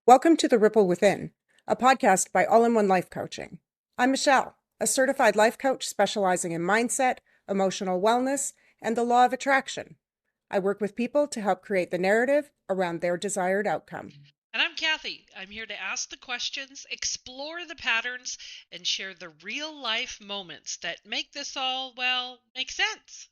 Welcome to The Ripple Within, a podcast by All-in-One Life Coaching. I'm Michelle, a certified life coach specializing in mindset, emotional wellness, and the law of attraction. I work with people to help create the narrative around their desired outcome. And I'm Kathy. I'm here to ask the questions, explore the patterns, and share the real life moments that make this all, make sense.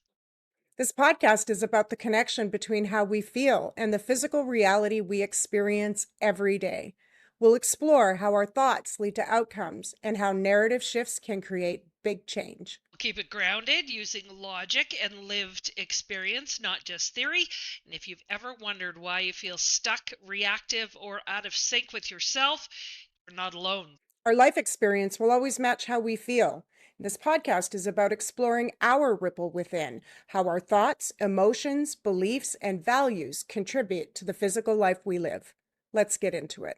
This podcast is about the connection between how we feel and the physical reality we experience every day. We'll explore how our thoughts lead to outcomes and how narrative shifts can create big change. We'll keep it grounded using logic and lived experience, not just theory. And if you've ever wondered why you feel stuck, reactive, or out of sync with yourself, you're not alone. Our life experience will always match how we feel. This podcast is about exploring our ripple within, how our thoughts, emotions, beliefs, and values contribute to the physical life we live. Let's get into it.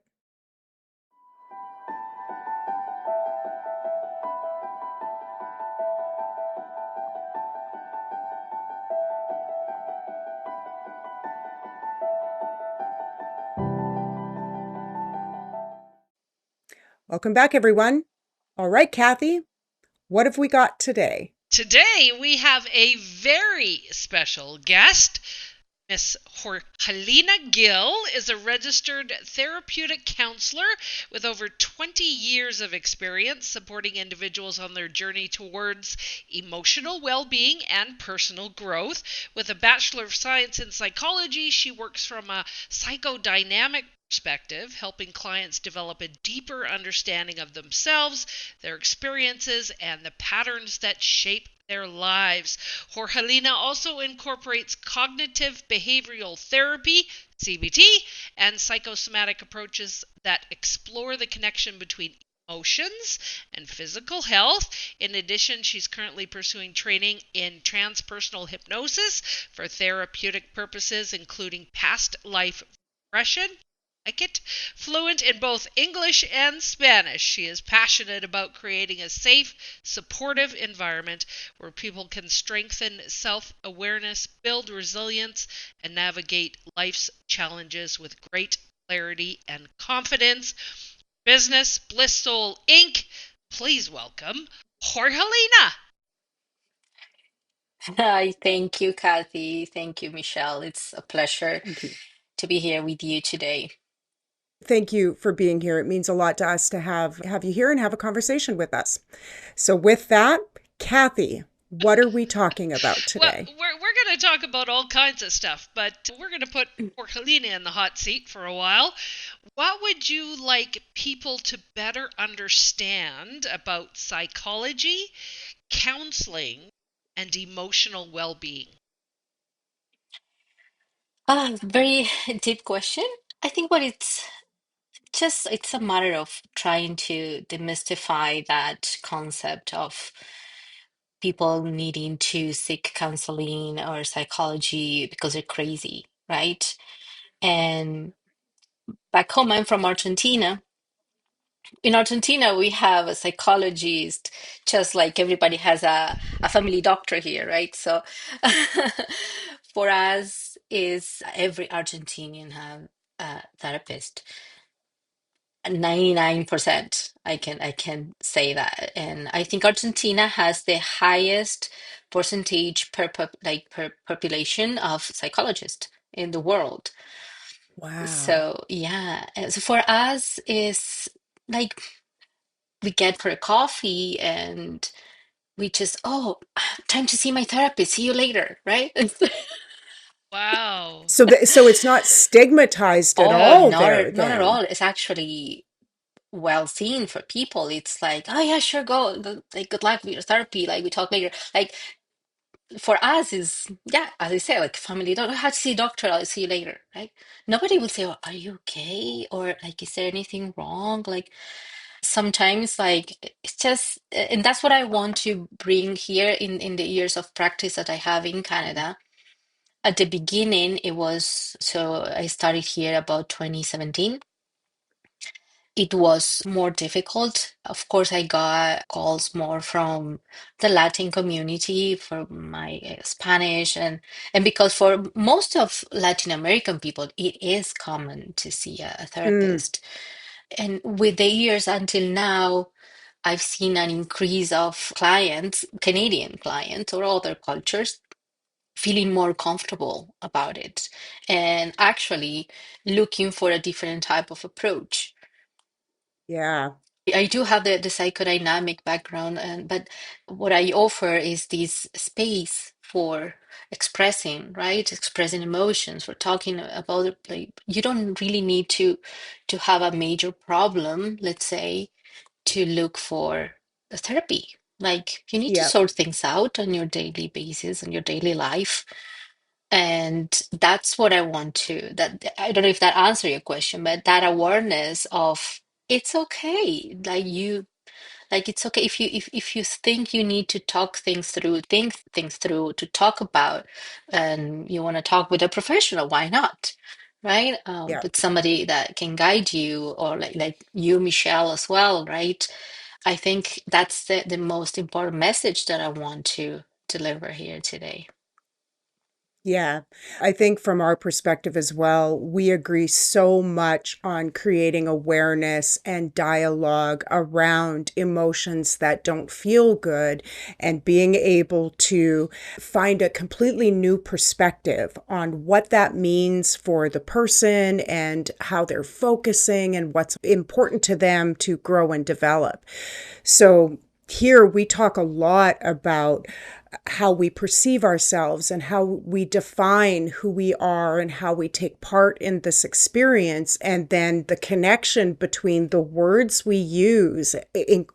Welcome back, everyone. All right, Kathy, what have we got today? Today we have a very special guest. Miss Jorgelina Gill is a registered therapeutic counselor with over 20 years of experience supporting individuals on their journey towards emotional well-being and personal growth. With a Bachelor of Science in Psychology, she works from a psychodynamic perspective, helping clients develop a deeper understanding of themselves, their experiences, and the patterns that shape their lives. Jorgelina also incorporates cognitive behavioral therapy, CBT, and psychosomatic approaches that explore the connection between emotions and physical health. In addition, she's currently pursuing training in transpersonal hypnosis for therapeutic purposes, including past life regression. Fluent in both English and Spanish, she is passionate about creating a safe, supportive environment where people can strengthen self-awareness, build resilience, and navigate life's challenges with great clarity and confidence. Business Blissoul Inc. Please welcome Jorgelina. Hi, thank you, Kathy. Thank you, Michelle. It's a pleasure Thank you. to be here with you today. Thank you for being here. It means a lot to us to have you here and have a conversation with us. So with that, Kathy, what are we talking about Well, today? we're going to talk about all kinds of stuff, but we're going to put Jorgelina in the hot seat for a while. What would you like people to better understand about psychology, counseling, and emotional well-being? Very deep question. I think what it's a matter of trying to demystify that concept of people needing to seek counseling or psychology because they're crazy, right? And back home, I'm from Argentina. In Argentina, we have a psychologist, just like everybody has a family doctor here, right? So for us, is every Argentinian have a therapist. 99%, I can say that. And I think Argentina has the highest percentage per population of psychologists in the world. Wow. So yeah, so for us is like we get for a coffee and we just, oh, time to see my therapist. See you later, right? Wow. So it's not stigmatized at Oh, all not there not at then. all. It's actually well seen for people. It's like, oh yeah, sure, go. Like, good luck with your therapy. Like, we talk later. Like, for us is, yeah, as I say, like family doctor. How to see a doctor? I'll see you later, right? Nobody will say, oh, are you okay? Or like, is there anything wrong? Like, sometimes like it's just and that's what I want to bring here in the years of practice that I have in Canada. At the beginning, it was so I started here about 2017, it was more difficult. Of course, I got calls more from the Latin community for my Spanish, and because for most of Latin American people, it is common to see a Mm, therapist. And with the years until now, I've seen an increase of clients, Canadian clients or other cultures, feeling more comfortable about it and actually looking for a different type of approach. yeah. I do have the psychodynamic background, and but what I offer is this space for expressing, right? Expressing emotions, for talking about it. Like, you don't really need to have a major problem, let's say, to look for a therapy. Like, you need to Yeah. sort things out on your daily basis, on your daily life. And that's what I want to, that I don't know if that answer your question, but that awareness of it's okay. Like it's okay if you think you need to talk things through, think things through to talk about, and you want to talk with a professional, why not? Right? Yeah. But somebody that can guide you, or like you, Michelle, as well, right? I think that's the most important message that I want to deliver here today. Yeah, I think from our perspective as well, we agree so much on creating awareness and dialogue around emotions that don't feel good and being able to find a completely new perspective on what that means for the person and how they're focusing and what's important to them to grow and develop. So, here we talk a lot about how we perceive ourselves and how we define who we are and how we take part in this experience, and then the connection between the words we use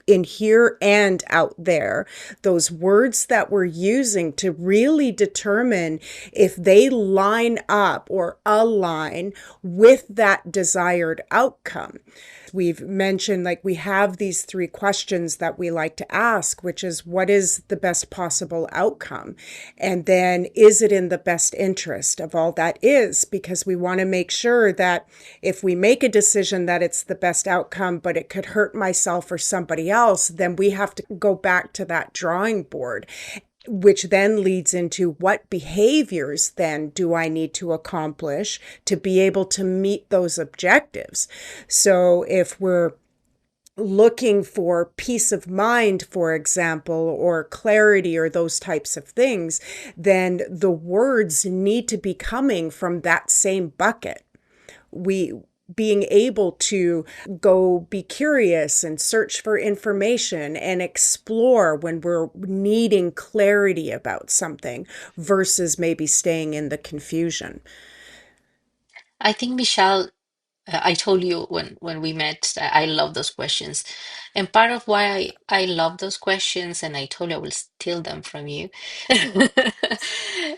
in here and out there, those words that we're using to really determine if they line up or align with that desired outcome. We've mentioned, like, we have these three questions that we like to ask, which is, what is the best possible outcome? And then, is it in the best interest of all that is? Because we want to make sure that if we make a decision that it's the best outcome, but it could hurt myself or somebody else, then we have to go back to that drawing board, which then leads into, what behaviors then do I need to accomplish to be able to meet those objectives? So if we're looking for peace of mind, for example, or clarity, or those types of things, then the words need to be coming from that same bucket. We being able to go be curious and search for information and explore when we're needing clarity about something versus maybe staying in the confusion. I think, Michelle, I told you when we met that I love those questions. And part of why I love those questions, and I told you I will steal them from you,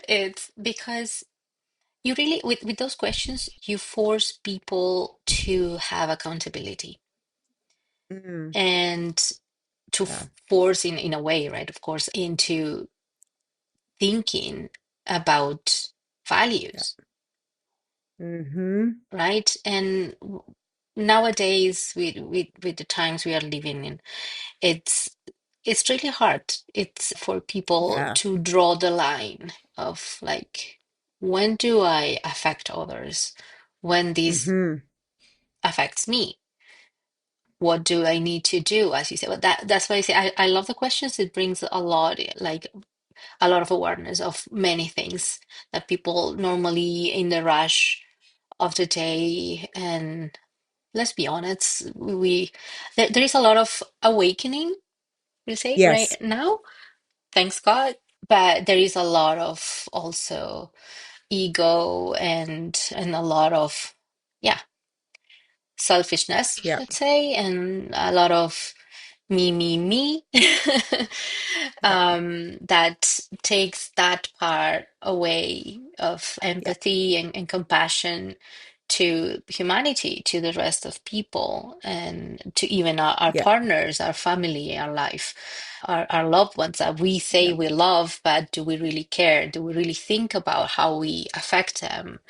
it's because you really, with those questions, you force people to have accountability Mm, and to yeah, force, in a way, right, of course, into thinking about yeah. values, Mm-hmm. right? And nowadays, with the times we are living in, it's it's really hard. It's for people Yeah. to draw the line of, like, when do I affect others? When this Mm-hmm. affects me? What do I need to do? As you say, but that's why I say I love the questions. It brings a lot, like a lot of awareness of many things that people normally in the rush of the day. And let's be honest, there is a lot of awakening, we say, right Yes. now, thanks God. But there is a lot of also ego and a lot of, yeah, selfishness, Yeah. let's say, and a lot of me Yeah. that takes that part away of Yeah. empathy and compassion to humanity, to the rest of people, and to even our Yeah. partners, our family, our life, our loved ones that we say Yeah. we love, but do we really care? Do we really think about how we affect them?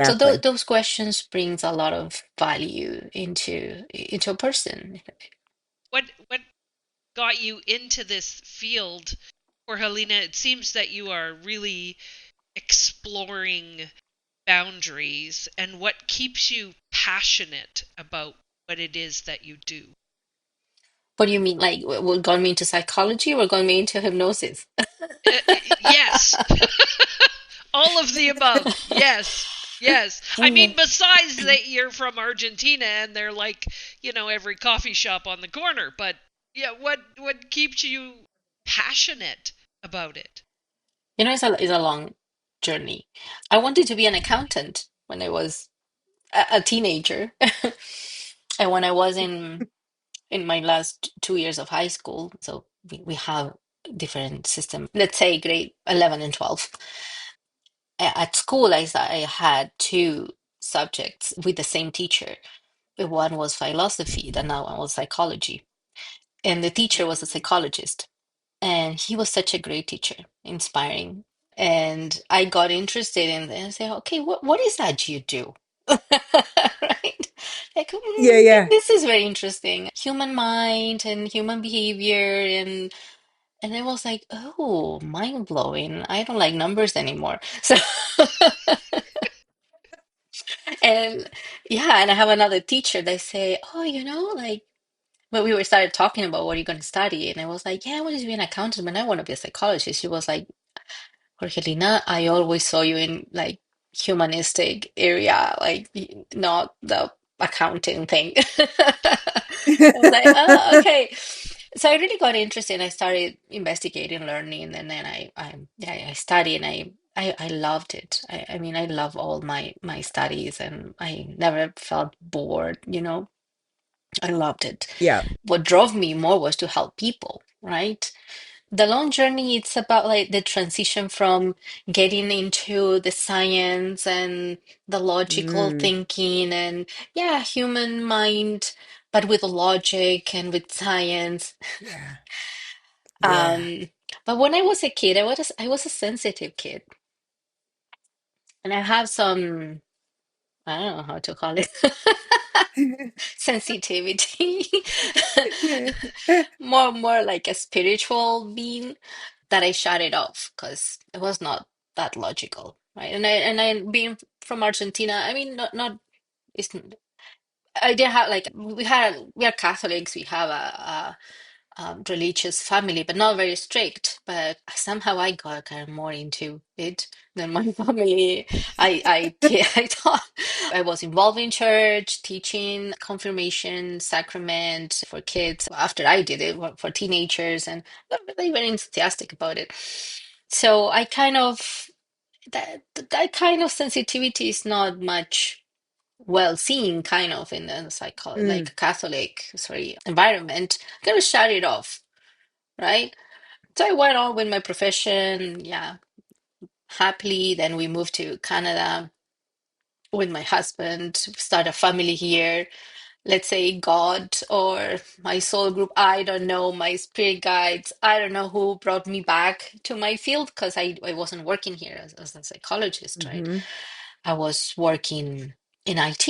So Exactly. those questions brings a lot of value into a person. What got you into this field? For Helena, it seems that you are really exploring boundaries, and what keeps you passionate about what it is that you do. What do you mean? Like, what got me into psychology or got me into hypnosis? Yes, all of the above. Yes, yes. I mean, besides that you're from Argentina and they're like, every coffee shop on the corner. But yeah, what keeps you passionate about it? It's a long journey. I wanted to be an accountant when I was a teenager. And when I was in my last 2 years of high school, so we have different system. Let's say grade 11 and 12. At school, I had two subjects with the same teacher. One was philosophy, the other one was psychology. And the teacher was a psychologist. And he was such a great teacher, inspiring. And I got interested in it and say, okay, what is that you do? Right? Like, Yeah. Yeah. this is very interesting. Human mind and human behavior and I was like, oh, mind blowing. I don't like numbers anymore. So and yeah, and I have another teacher that say, oh, like when we were started talking about what are you going to study, and I was like, yeah, I want to be an accountant, but I want to be a psychologist. She was like, Jorgelina, I always saw you in like humanistic area, like not the accounting thing. I was like, oh, okay. So I really got interested. I started investigating, learning, and then I studied, and I loved it. I mean, I love all my studies, and I never felt bored. I loved it. Yeah. What drove me more was to help people, right? The long journey, it's about like the transition from getting into the science and the logical Mm, thinking and yeah, human mind, but with logic and with science. yeah. Yeah. Um, but when I was a kid, I was a sensitive kid, and I have some, I don't know how to call it, sensitivity, more like a spiritual being that I shut it off because it was not that logical, right? And I being from Argentina, I mean, not it's I did have like we are Catholics, we have a religious family, but not very strict. But somehow I got kind of more into it than my family. I thought I was involved in church, teaching confirmation, sacrament for kids. After I did it for teenagers, and they're really very enthusiastic about it. So I kind of that kind of sensitivity is not much well seen kind of in the mm, like Catholic environment. Gotta shut it off, right? So I went on with my profession, yeah, happily. Then we moved to Canada with my husband, start a family here. Let's say God or my soul group, I don't know, my spirit guides, I don't know who brought me back to my field because I wasn't working here as a psychologist, right? mm-hmm. I was working in IT.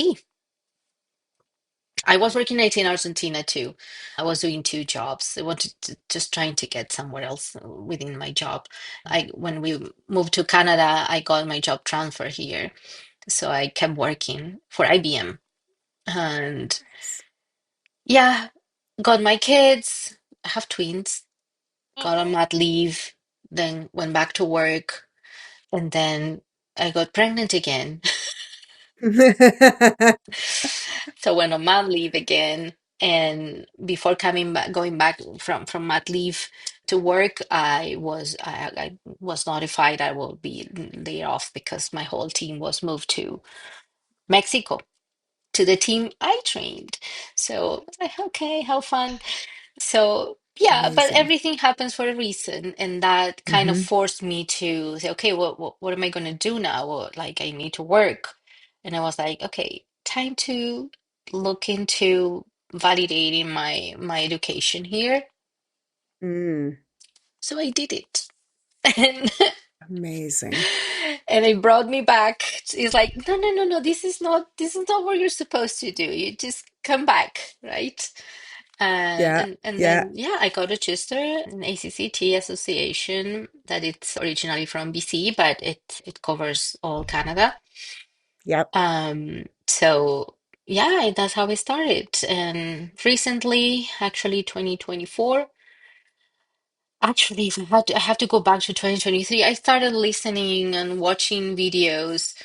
I was working IT in Argentina too. I was doing two jobs. I wanted to just trying to get somewhere else within my job. When we moved to Canada, I got my job transfer here. So I kept working for IBM. And Nice. yeah, got my kids. I have twins. Got on Oh, mat leave, then went back to work, and then I got pregnant again. So went on mat leave again, and before coming back, going back from mat leave to work, I was notified I will be laid off because my whole team was moved to Mexico to the team I trained. So I was like, okay, how fun. So yeah, but Amazing. everything happens for a reason, and that kind of Mm-hmm. forced me to say, okay, what am I going to do now? Well, like I need to work. And I was like, okay, time to look into validating my education here. Mm, So I did it. And amazing. and it brought me back. It's like, no, no, no, no, this is not what you're supposed to do. You just come back, right? Yeah. And Yeah. then yeah, I got registered an ACCT association that it's originally from BC, but it covers all Canada. Yep. So yeah, that's how it started. And recently, actually 2024, actually, if I have to go back to 2023. I started listening and watching videos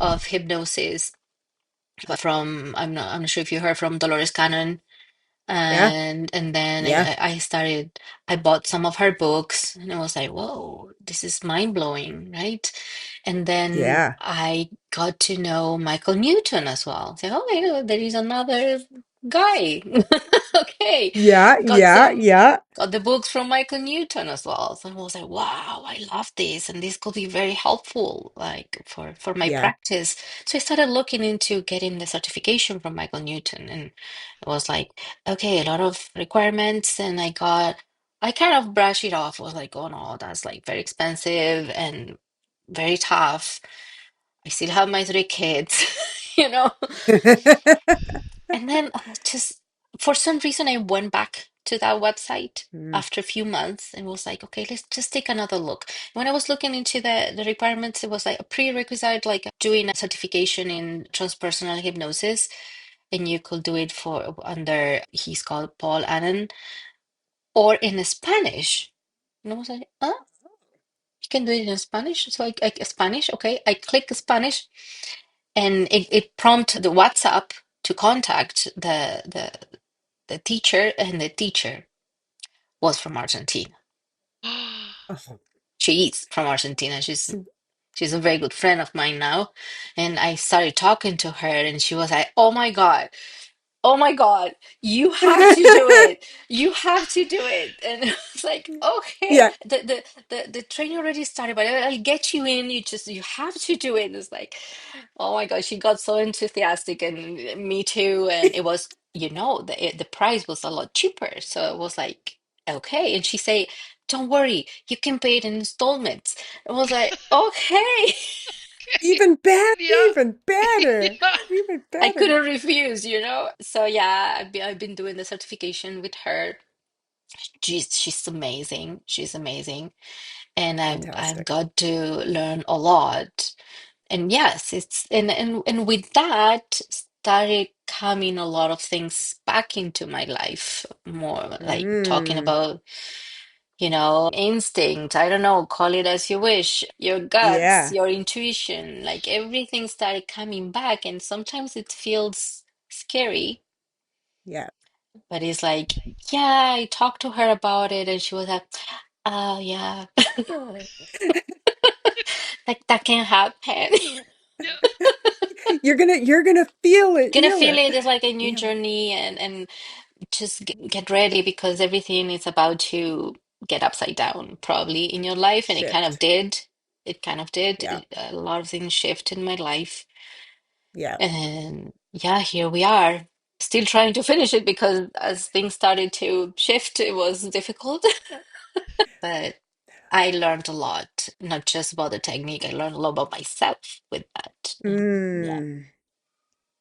of hypnosis from I'm not sure if you heard from Dolores Cannon. Yeah. And then Yeah. I started, I bought some of her books and I was like, whoa, this is mind blowing, right? And then Yeah. I got to know Michael Newton as well. So, oh, there is another guy. Okay, Yeah. got Yeah. some, Yeah. got the books from Michael Newton as well. So I was like, wow, I love this, and this could be very helpful, like for my Yeah. practice. So I started looking into getting the certification from Michael Newton, and it was like, okay, a lot of requirements, and I kind of brushed it off. I was like, oh no, that's like very expensive and very tough. I still have my three kids, you know. And then just for some reason, I went back to that website Mm, after a few months and was like, okay, let's just take another look. When I was looking into the requirements, it was like a prerequisite, like doing a certification in transpersonal hypnosis, and you could do it for under, he's called Paul Annan, or in Spanish. And I was like, huh? You can do it in Spanish? So I Spanish, okay. I click Spanish, and it prompted the WhatsApp to contact the teacher, and the teacher was from Argentina. oh, She is from Argentina. s- She's a very good friend of mine now. And I started talking to her, and she was like, "Oh my God. Oh my God, you have to do it. You have to do it." And it's like, okay, yeah. the training already started, but I'll get you in. You have to do it. It's like, oh my God, she got so enthusiastic, and me too. And it was, the price was a lot cheaper. So it was like, okay. And she say, don't worry, you can pay it in installments. I was like, okay. Even better. Yeah. Even better. Yeah. Even I better. couldn't refuse. So yeah, I've been doing the certification with her. She's amazing. She's amazing. And I've Fantastic. got to learn a lot. And yes, it's and with that started coming a lot of things back into my life, more like talking Mm, about, instinct. I don't know, call it as you wish, your guts, yeah. your intuition, like everything started coming back, and sometimes it feels scary, Yeah. but it's like, yeah, I talked to her about it, and she was like, oh yeah, like that can happen. Yeah. You're gonna feel it. Gonna Feel feel it. it is like a new Feel it. journey, and just get ready, because everything is about to get upside down probably in your life, and it kind of Shift. did. It kind of did. Yeah. A lot of things shift in my life, Yeah. and yeah, here we are, still trying to finish it, because as things started to shift, it was difficult. But I learned a lot, not just about the technique. I learned a lot about myself with that. And yeah, Mm.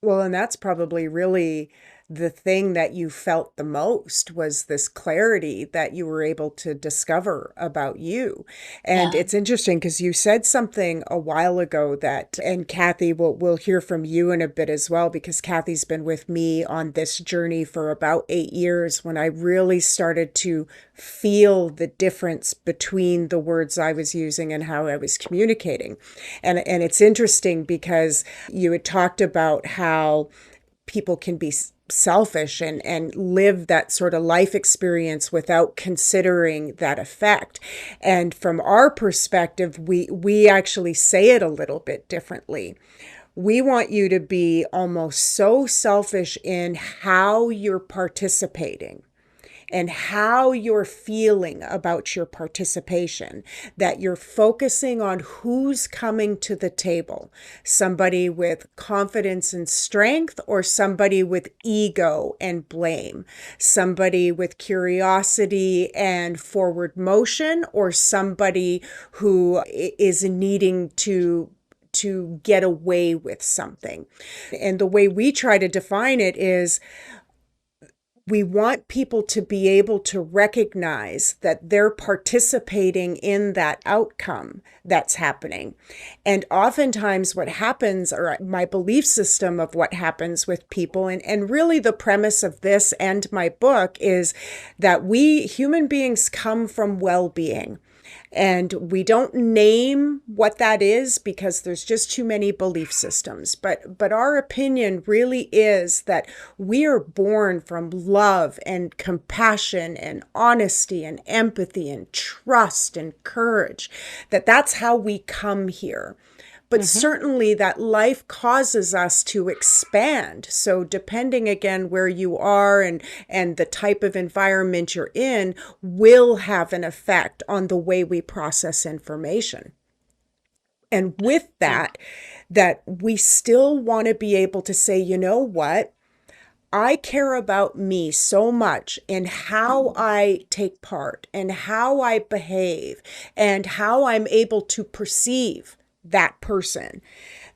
Well, and that's probably really the thing that you felt the most was this clarity that you were able to discover about you. And yeah, it's interesting because you said something a while ago that, and Kathy, we'll hear from you in a bit as well, because Kathy's been with me on this journey for about 8 years when I really started to feel the difference between the words I was using and how I was communicating. And it's interesting because you had talked about how people can be selfish and live that sort of life experience without considering that effect. And from our perspective, we actually say it a little bit differently. We want you to be almost so selfish in how you're participating and how you're feeling about your participation, that you're focusing on who's coming to the table, somebody with confidence and strength or somebody with ego and blame, somebody with curiosity and forward motion or somebody who is needing to get away with something. And the way we try to define it is we want people to be able to recognize that they're participating in that outcome that's happening. And oftentimes what happens, or my belief system of what happens with people, and really the premise of this and my book is that we human beings come from well-being. And we don't name what that is because there's just too many belief systems. But our opinion really is that we are born from love and compassion and honesty and empathy and trust and courage, that's how we come here. But certainly that life causes us to expand. So depending again where you are and the type of environment you're in will have an effect on the way we process information. And with that we still want to be able to say, you know what? I care about me so much in how I take part and how I behave and how I'm able to perceive that person,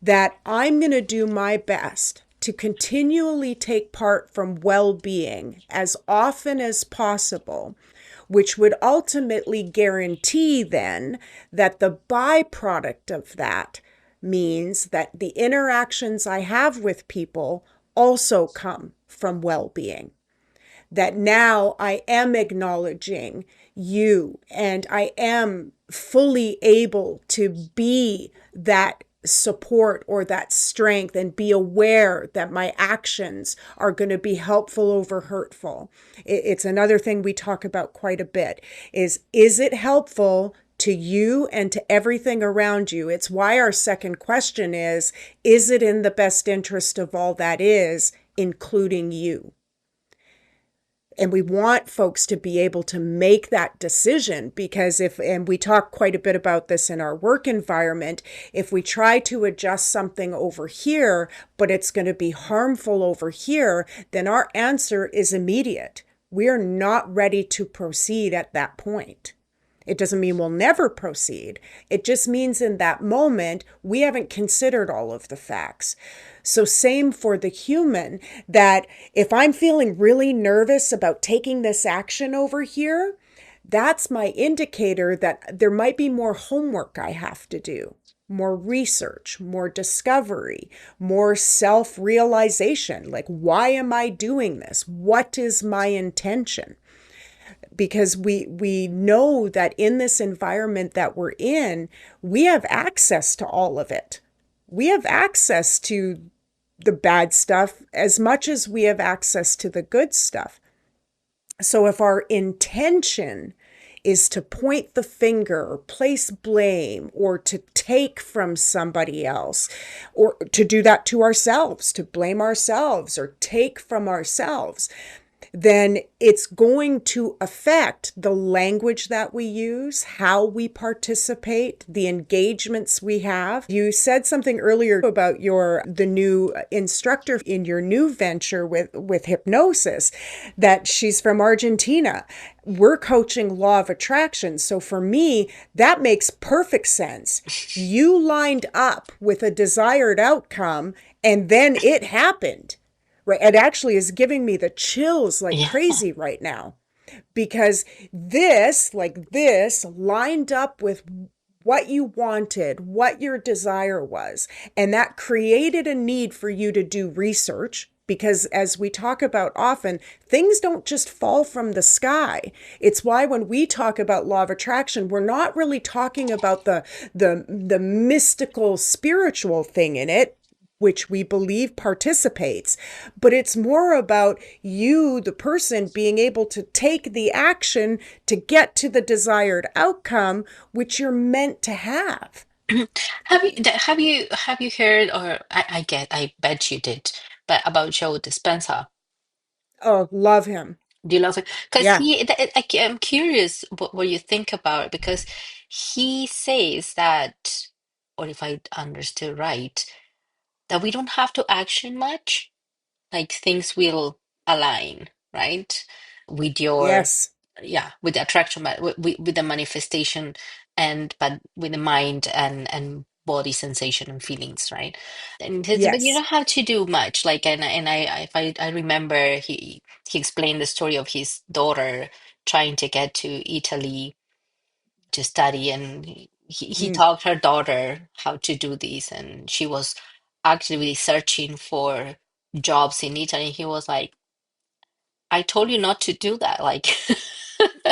that I'm going to do my best to continually take part from well-being as often as possible, which would ultimately guarantee then that the byproduct of that means that the interactions I have with people also come from well-being. That now I am acknowledging you and I am fully able to be that support or that strength and be aware that my actions are going to be helpful over hurtful. It's another thing we talk about quite a bit is it helpful to you and to everything around you? It's why our second question is it in the best interest of all that is, including you? And we want folks to be able to make that decision because and we talk quite a bit about this in our work environment, if we try to adjust something over here, but it's going to be harmful over here, then our answer is immediate. We're not ready to proceed at that point. It doesn't mean we'll never proceed. It just means in that moment, we haven't considered all of the facts. So same for the human, that if I'm feeling really nervous about taking this action over here, that's my indicator that there might be more homework I have to do, more research, more discovery, more self-realization. Like, why am I doing this? What is my intention? Because we know that in this environment that we're in, we have access to all of it. We have access to the bad stuff as much as we have access to the good stuff. So if our intention is to point the finger or place blame or to take from somebody else, or to do that to ourselves, to blame ourselves or take from ourselves, then it's going to affect the language that we use, how we participate, the engagements we have. You said something earlier about the new instructor in your new venture with hypnosis, that she's from Argentina. We're coaching law of attraction. So for me, that makes perfect sense. You lined up with a desired outcome and then it happened. Right. It actually is giving me the chills like crazy right now, because this lined up with what you wanted, what your desire was. And that created a need for you to do research, because as we talk about often, things don't just fall from the sky. It's why when we talk about law of attraction, we're not really talking about the mystical spiritual thing in it, which we believe participates, but it's more about you, the person, being able to take the action to get to the desired outcome, which you're meant to have. Have you heard, or I bet you did, but about Joe Dispenza? Oh, love him. Do you love it? Because Yeah. I'm curious what you think about it, because he says that, or if I understood right, that we don't have to action much, like things will align, right? With your, Yes. yeah, with the attraction, with the manifestation, and but with the mind and body sensation and feelings, right? And but you Yes. don't have to do much. Like, and if I remember, he explained the story of his daughter trying to get to Italy to study, and he Mm. taught her daughter how to do this, and she was actively searching for jobs in Italy. He was like, I told you not to do that. Like,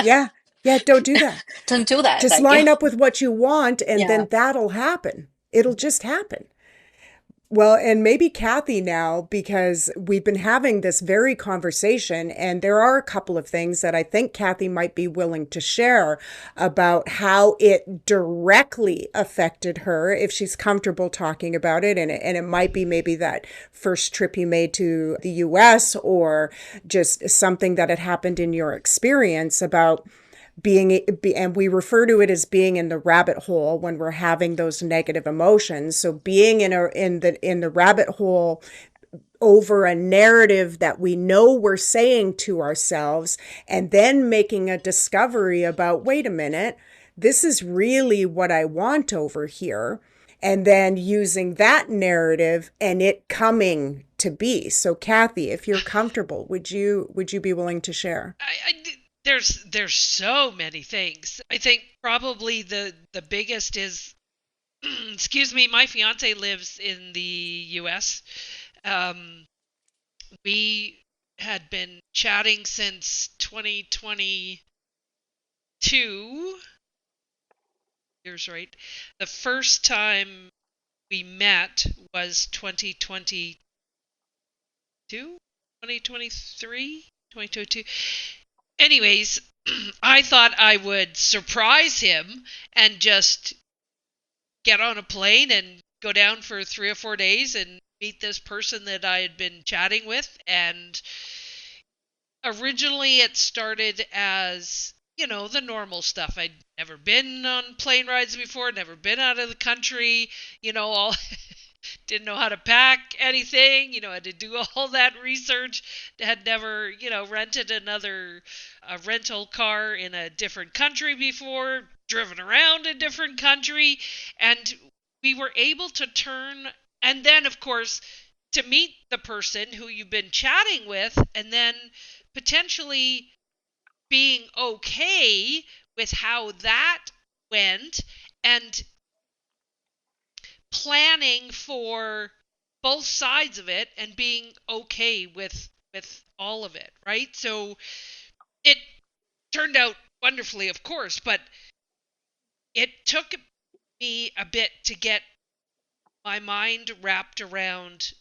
Yeah. Yeah. Don't do that. don't do that. Just Like, line up with what you want, and yeah. then that'll happen. It'll just happen. Well, and maybe Kathy now, because we've been having this very conversation, and there are a couple of things that I think Kathy might be willing to share about how it directly affected her, if she's comfortable talking about it. And it might be maybe that first trip you made to the US, or just something that had happened in your experience about and we refer to it as being in the rabbit hole when we're having those negative emotions. So being in the rabbit hole over a narrative that we know we're saying to ourselves, and then making a discovery about, wait a minute, this is really what I want over here, and then using that narrative and it coming to be. So Kathy, if you're comfortable, would you be willing to share? There's so many things. I think probably the biggest is, excuse me, my fiance lives in the U.S. Um, we had been chatting since 2022 years, right? The first time we met was 2022, 2023, 2022. Anyways, I thought I would surprise him and just get on a plane and go down for 3 or 4 days and meet this person that I had been chatting with. And originally it started as, the normal stuff. I'd never been on plane rides before, never been out of the country, all didn't know how to pack anything, had to do all that research, had never, rented another rental car in a different country before, driven around a different country, and we were able to turn, and then, of course, to meet the person who you've been chatting with, and then potentially being okay with how that went, and planning for both sides of it and being okay with all of it, right? So it turned out wonderfully, of course, but it took me a bit to get my mind wrapped around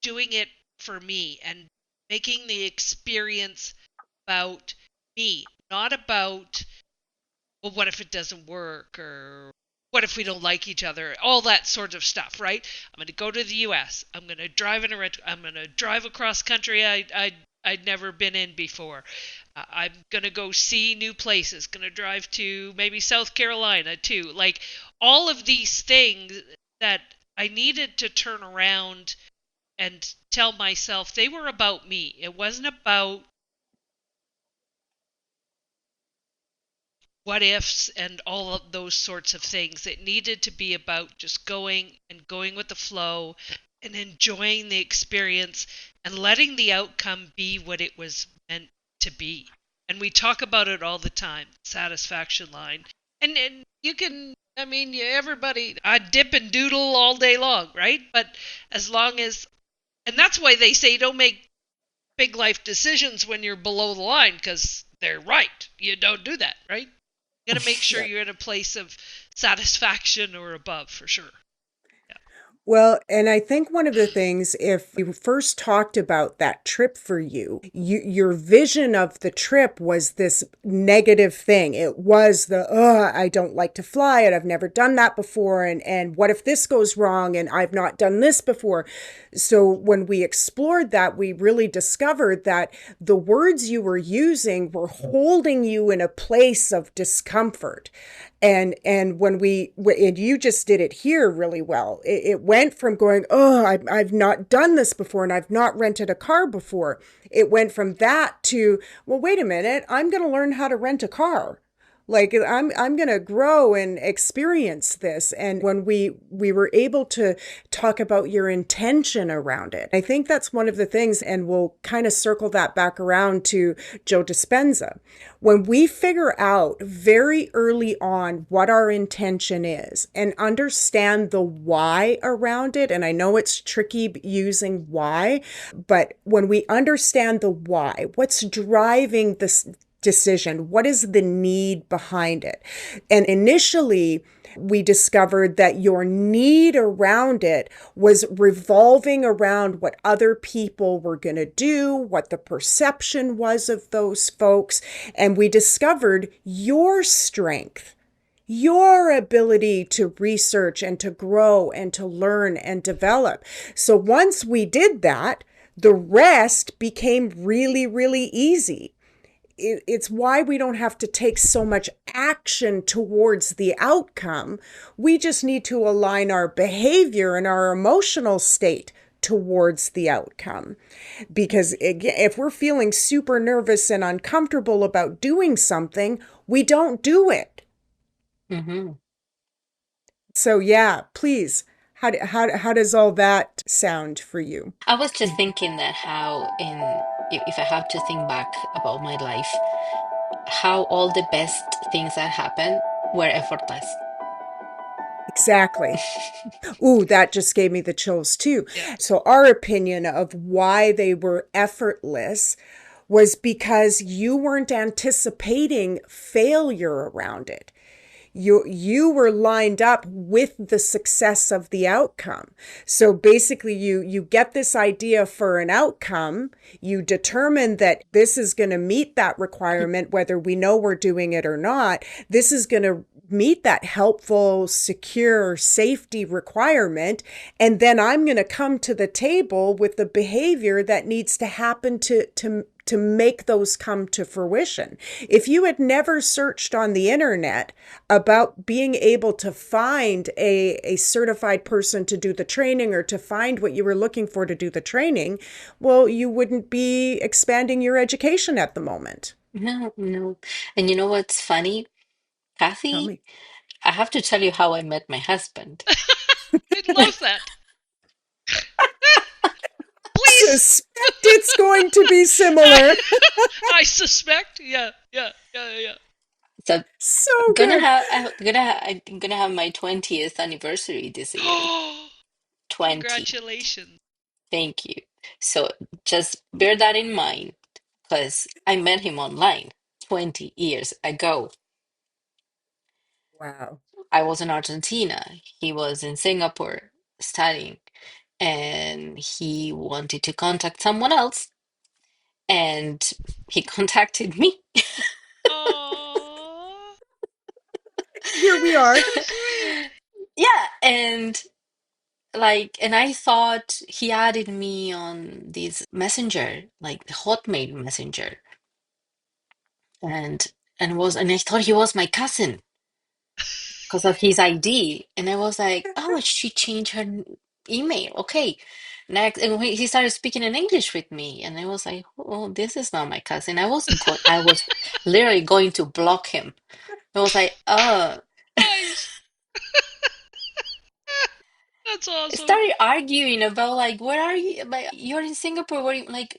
doing it for me and making the experience about me, not about, well, what if it doesn't work, or what if we don't like each other, all that sort of stuff, right? I'm going to go to the US. I'm going to drive in a rent. I'm going to drive across country I'd never been in before. I'm going to go see new places. Going to drive to maybe South Carolina too. Like, all of these things that I needed to turn around and tell myself they were about me. It wasn't about what ifs and all of those sorts of things. It needed to be about just going with the flow and enjoying the experience and letting the outcome be what it was meant to be. And we talk about it all the time, satisfaction line. And you can, I mean, everybody, I dip and doodle all day long, right? But as long as, and that's why they say don't make big life decisions when you're below the line, because they're right. You don't do that, right? You got to make sure Yeah. you're in a place of satisfaction or above, for sure. Yeah. Well, and I think one of the things, if we first talked about that trip for you, your vision of the trip was this negative thing. It was the, oh, I don't like to fly and I've never done that before. And what if this goes wrong and I've not done this before? So when we explored that, we really discovered that the words you were using were holding you in a place of discomfort. And when and you just did it here really well. It went from going, oh, I've not done this before and I've not rented a car before. It went from that to, well, wait a minute, I'm going to learn how to rent a car. Like I'm going to grow and experience this. And when we were able to talk about your intention around it, I think that's one of the things, and we'll kind of circle that back around to Joe Dispenza. When we figure out very early on what our intention is and understand the why around it, and I know it's tricky using why, but when we understand the why, what's driving this decision? What is the need behind it? And initially, we discovered that your need around it was revolving around what other people were going to do, what the perception was of those folks. And we discovered your strength, your ability to research and to grow and to learn and develop. So once we did that, the rest became really, really easy. It's why we don't have to take so much action towards the outcome. We just need to align our behavior and our emotional state towards the outcome. Because if we're feeling super nervous and uncomfortable about doing something, we don't do it. Hmm. So yeah, please, how does all that sound for you? I was just thinking that how if I have to think back about my life, how all the best things that happened were effortless. Exactly. Ooh, that just gave me the chills too. Yeah. So our opinion of why they were effortless was because you weren't anticipating failure around it. You were lined up with the success of the outcome. So basically you get this idea for an outcome, you determine that this is going to meet that requirement whether we know we're doing it or not. This is going to meet that helpful, secure, safety requirement, and then I'm going to come to the table with the behavior that needs to happen to make those come to fruition. If you had never searched on the internet about being able to find a certified person to do the training or to find what you were looking for to do the training, well, you wouldn't be expanding your education at the moment. No, no. And you know what's funny, Tell Kathy? me. I have to tell you how I met my husband. I'd love that. Please. Suspect it's going to be similar. I suspect. Yeah, yeah, yeah, yeah. So So good. I'm gonna have my 20th anniversary this year. Oh, 20. congratulations. Thank you. So just bear that in mind because I met him online 20 years ago. Wow. I was in Argentina. He was in Singapore studying, and he wanted to contact someone else, and he contacted me. Oh, Here we so are. sweet. Yeah, and like, and I thought he added me on this messenger, like the Hotmail messenger, and and I thought he was my cousin because of his ID. And I was like, oh, she changed her email. Okay. Next, and he started speaking in English with me, and I was like, "Oh, this is not my cousin." I was literally going to block him. I was like, "Oh." Nice. That's I awesome. started arguing about like, "Where are you? Like, you're in Singapore. Where you like,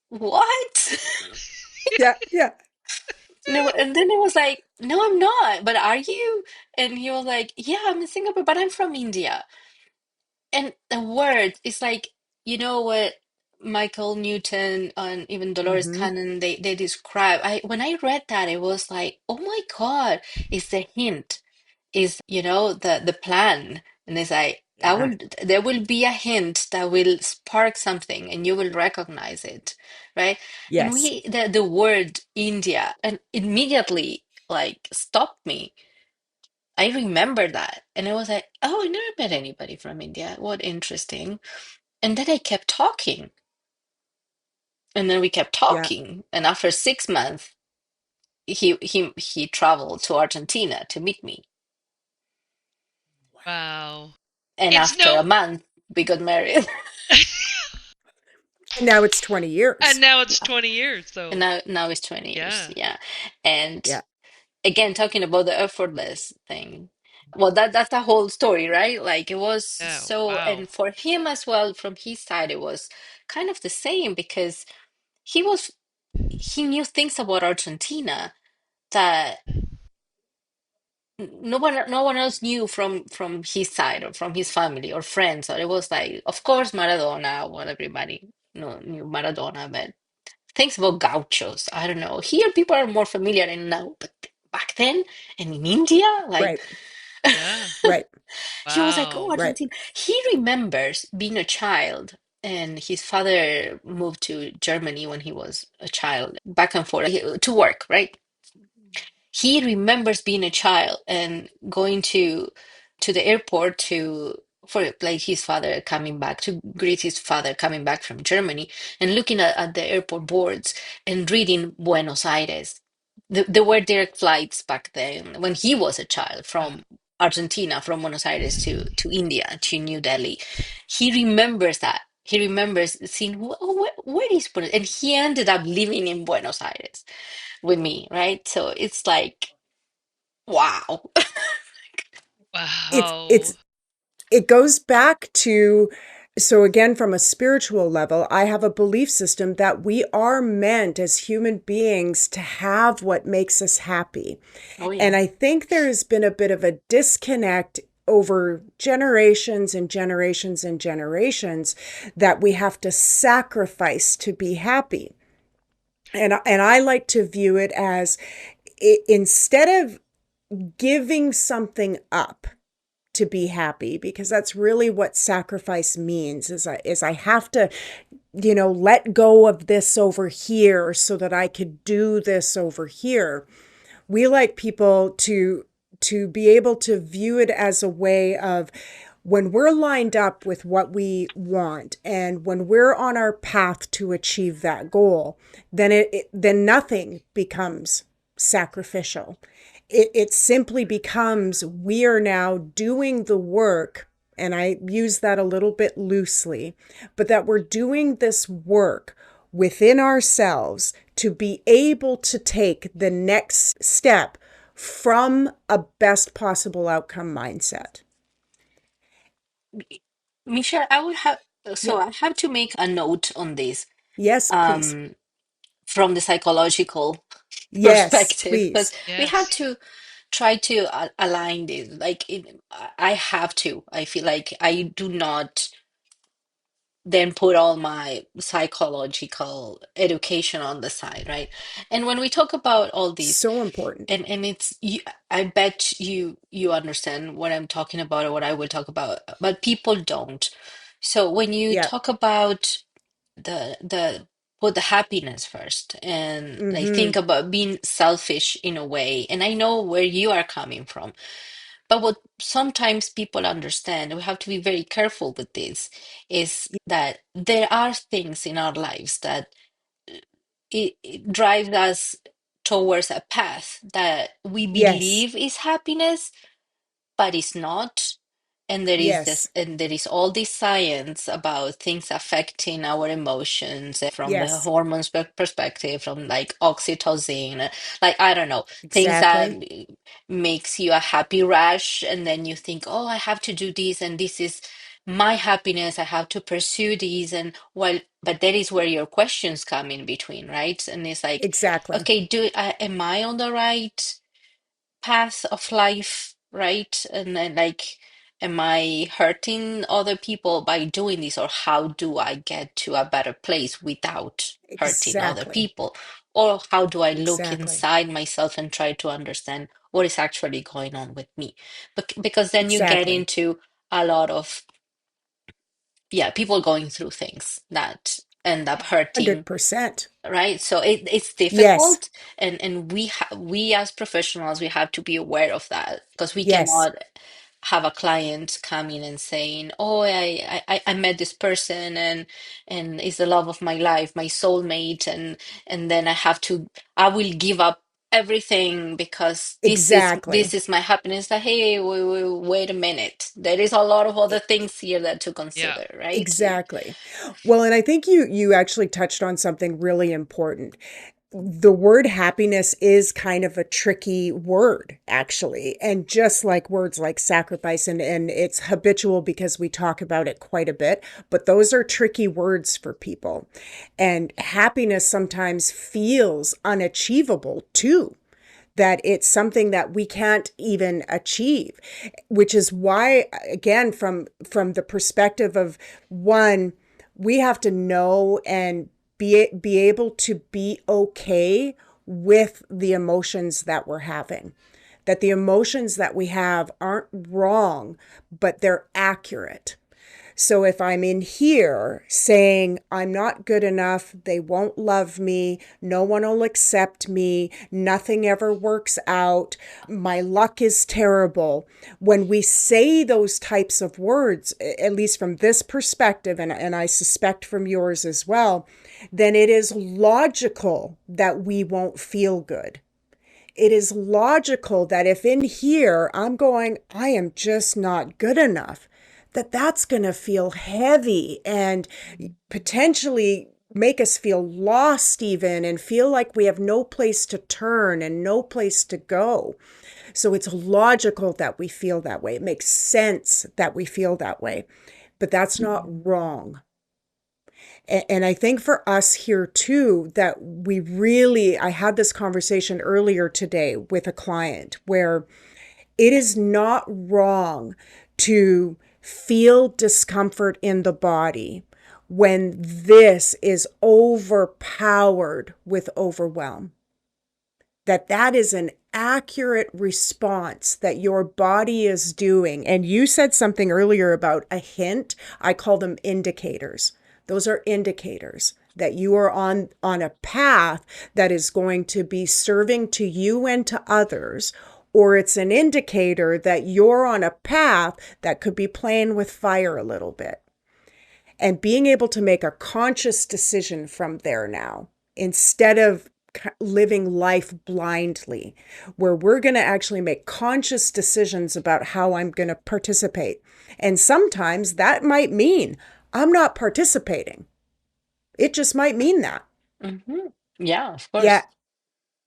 what?" Yeah, yeah. No, and then it was like, "No, I'm not. But are you?" And he was like, "Yeah, I'm in Singapore, but I'm from India." And the word is like, you know what Michael Newton and even Dolores Mm-hmm. Cannon they describe. I when I read that, it was like, oh my God, it's the hint, is the plan. And it's like Yeah. there will be a hint that will spark something and you will recognize it, right? And Yes. the word India and immediately like stopped me. I remember that. And I was like, oh, I never met anybody from India. What interesting. And then I kept talking. And then we kept Yeah. talking. And after 6 months, he traveled to Argentina to meet me. Wow. And It's after a no, month, we got married. And now it's 20 and years. now it's 20 years, And so now it's 20 years. yeah. Yeah. And Yeah. again, talking about the effortless thing. Well, that's a whole story, right? Like it was Yeah. so, Wow. and for him as well, from his side, it was kind of the same because he was he knew things about Argentina that no one else knew from his side or from his family or friends. Or it was like, of course, Maradona. Well, everybody knew Maradona, but things about gauchos. I don't know. Here, people are more familiar and now, but back then and in India, like Right. Yeah. Right. he was like, "Oh, Wow. Right. Argentina." He remembers being a child. And his father moved to Germany when he was a child, back and forth to work, right? He remembers being a child and going to the airport to for like his father coming back to greet his father coming back from Germany and looking at the airport boards and reading Buenos Aires. There were direct flights back then when he was a child Uh, from Argentina, from Buenos Aires to India, to New Delhi. He remembers that. He remembers seeing, oh, where is Buenos? And he ended up living in Buenos Aires with me, right? So it's like, wow. It's Wow. it's it goes back to, so again, from a spiritual level, I have a belief system that we are meant as human beings to have what makes us happy. Oh And yeah. I think there has been a bit of a disconnect over generations and generations and generations that we have to sacrifice to be happy. And I like to view it as, instead of giving something up to be happy, because that's really what sacrifice means, is I have to, let go of this over here so that I could do this over here. We like people to be able to view it as a way of, when we're lined up with what we want and when we're on our path to achieve that goal, then then nothing becomes sacrificial. It simply becomes, we are now doing the work, and I use that a little bit loosely, but that we're doing this work within ourselves to be able to take the next step from a best possible outcome mindset. Michelle, I would have Yeah. so I have to make a note on this Yes, please. um from the psychological Yes, perspective because please. we have Yes. to try to align this. I have to. I feel like I do not then put all my psychological education on the side, right? And when we talk about all these, So important. and it's you, I bet you understand what I'm talking about or what I will talk about, but people don't. So when you Yeah. talk about the put the happiness first and like Mm-hmm. think about being selfish in a way, and I know where you are coming from, but what sometimes people understand, we have to be very careful with this, is that there are things in our lives that it drives us towards a path that we Yes. believe is happiness, but it's not. And there is Yes. this, and there is all this science about things affecting our emotions from the Yes. hormones perspective, from like oxytocin, like I don't know, things that Exactly. makes you a happy rush, and then you think, oh, I have to do this, and this is my happiness. I have to pursue these, and well, but that is where your questions come in between, right? And it's like, Exactly. okay, am I on the right path of life, right? And then, like, am I hurting other people by doing this, or how do I get to a better place without hurting other Exactly. people? Or how do I look Exactly. inside myself and try to understand what is actually going on with me? Because then you get Exactly. into a lot of yeah, people going through things that end up hurting, 100%. right? So it's Yes. difficult, and we as professionals, we have to be aware of that, because we Yes. cannot have a client coming and saying, "Oh, I met this person, and it's the love of my life, my soulmate, and then I will give up everything because this Exactly. is my happiness." That, hey, wait a minute, there is a lot of other things here that to Yeah. consider, right? Exactly. Well, and I think you actually touched on something really important. The word happiness is kind of a tricky word, actually. And just like words like sacrifice, and it's habitual because we talk about it quite a bit, but those are tricky words for people. And happiness sometimes feels unachievable too, that it's something that we can't even achieve, which is why, again, from the perspective of one, we have to know and be able to be okay with the emotions that we're having, that the emotions that we have aren't wrong, but they're accurate. So if I'm in here saying, I'm not good enough, they won't love me, no one will accept me, nothing ever works out, my luck is terrible. When we say those types of words, at least from this perspective, and I suspect from yours as well, then it is logical that we won't feel good. It is logical that if in here I'm going, I am just not good enough, that's going to feel heavy and potentially make us feel lost even, and feel like we have no place to turn and no place to go. So it's logical that we feel that way. It makes sense that we feel that way, but that's not wrong. And I think for us here too, that we really, I had this conversation earlier today with a client where it is not wrong to feel discomfort in the body when this is overpowered with overwhelm. That is an accurate response that your body is doing. And you said something earlier about a hint. I call them indicators. Those are indicators that you are on a path that is going to be serving to you and to others, or it's an indicator that you're on a path that could be playing with fire a little bit. And being able to make a conscious decision from there now, instead of living life blindly, where we're going to actually make conscious decisions about how I'm going to participate. And sometimes that might mean I'm not participating. It just might mean that. Hmm. Yeah, of Yeah. course.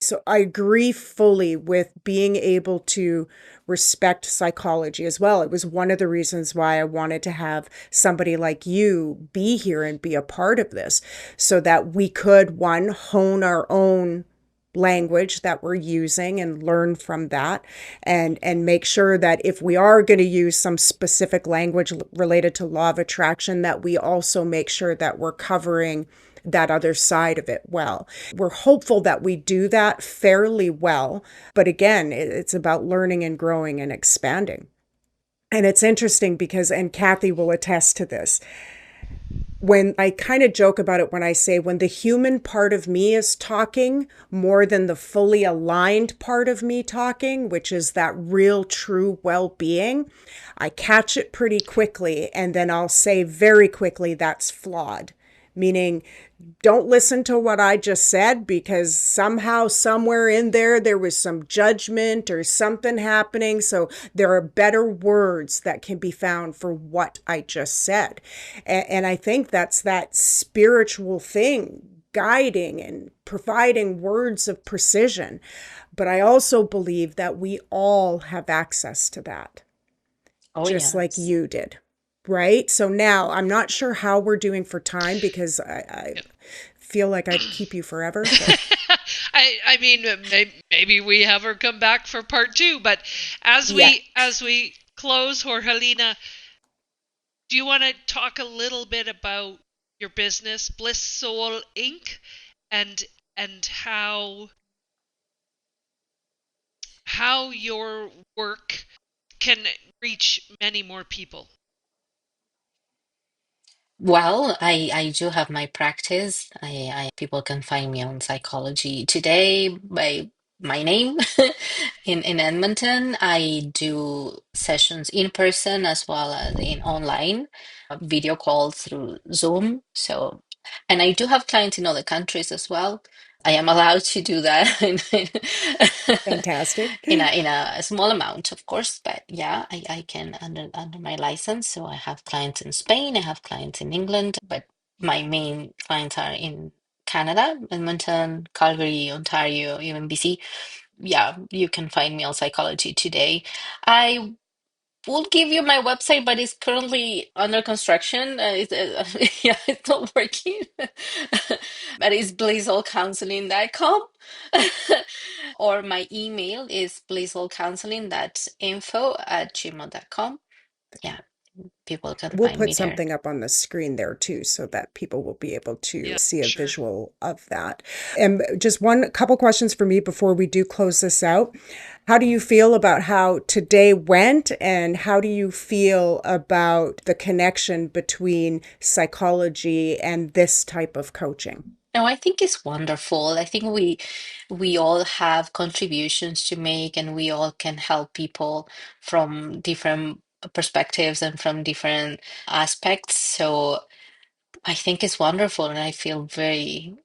So I agree fully with being able to respect psychology as well. It was one of the reasons why I wanted to have somebody like you be here and be a part of this, so that we could, one, hone our own language that we're using and learn from that, and make sure that if we are going to use some specific language related to law of attraction, that we also make sure that we're covering that other side of it well. We're hopeful that we do that fairly well, but again, it's about learning and growing and expanding. And it's interesting because, and Kathy will attest to this, when I kind of joke about it when I say, when the human part of me is talking more than the fully aligned part of me talking, which is that real true well-being, I catch it pretty quickly, and then I'll say very quickly that's flawed. Meaning, don't listen to what I just said, because somehow, somewhere in there, there was some judgment or something happening. So there are better words that can be found for what I just said. And I think that's that spiritual thing guiding and providing words of precision. But I also believe that we all have access to that, Oh, just like yes. you did. Right. So now I'm not sure how we're doing for time, because I feel like I'd keep you forever. So I mean, maybe we have her come back for part two. But as yeah. we close, Jorgelina, do you want to talk a little bit about your business, Blissoul Inc, and how your work can reach many more people? Well, I do have my practice. People can find me on Psychology Today by my name in Edmonton. I do sessions in person as well as in online, video calls through Zoom. So, and I do have clients in other countries as well. I am allowed to do that Fantastic. in a small amount, of course, but yeah, I can under my license. So I have clients in Spain, I have clients in England, but my main clients are in Canada, Edmonton, Calgary, Ontario, even BC. Yeah, you can find me on Psychology Today. I will give you my website, but it's currently under construction. Yeah, it's not working. But it's blissoulcounseling.com. Or my email is blissoulcounseling.info@gmail.com. Yeah, people can We'll find put me there. something up on the screen there too so that people will be able to Yeah, see a sure. visual of that. And just one couple questions for me before we do close this out. How do you feel about how today went, and how do you feel about the connection between psychology and this type of coaching? No, I think it's wonderful. I think we all have contributions to make, and we all can help people from different perspectives and from different aspects. So I think it's wonderful, and I feel very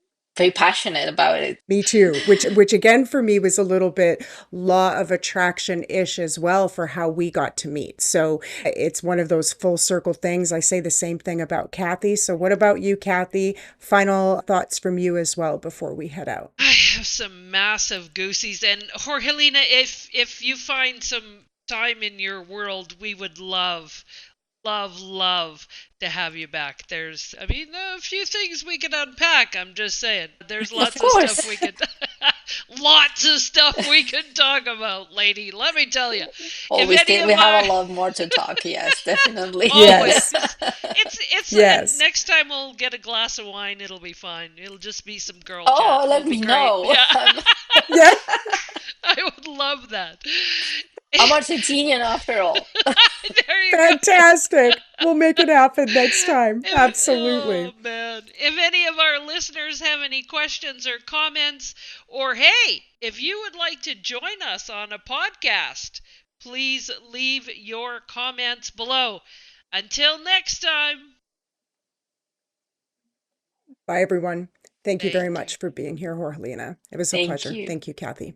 passionate about it. Me too, which again for me was a little bit law of attraction-ish as well for how we got to meet. So it's one of those full circle things. I say the same thing about Kathy. So what about you, Kathy? Final thoughts from you as well before we head out. I have some massive goosies, and Jorgelina, if you find some time in your world, we would love to have you back. I mean, a few things we could unpack. I'm just saying, there's Of lots of stuff course. we could, lots of stuff we could talk about, lady. Let me tell you, Oh, if any we of have a my lot more to talk. Yes, definitely. Yes. always, it's Yes. next time we'll get a glass of wine. It'll be fine. It'll just be some girl chat. Oh, It'll let be me great. know. Yeah, Yeah. I would love that. I'm Argentinian after all. There you go. Fantastic. We'll make it happen next time. Oh Absolutely. man. If any of our listeners have any questions or comments, or hey, if you would like to join us on a podcast, please leave your comments below. Until next time, Bye, everyone. Thank you very thank you. much for being here, Jorgelina. It was a Thank pleasure. you. Thank you, Kathy.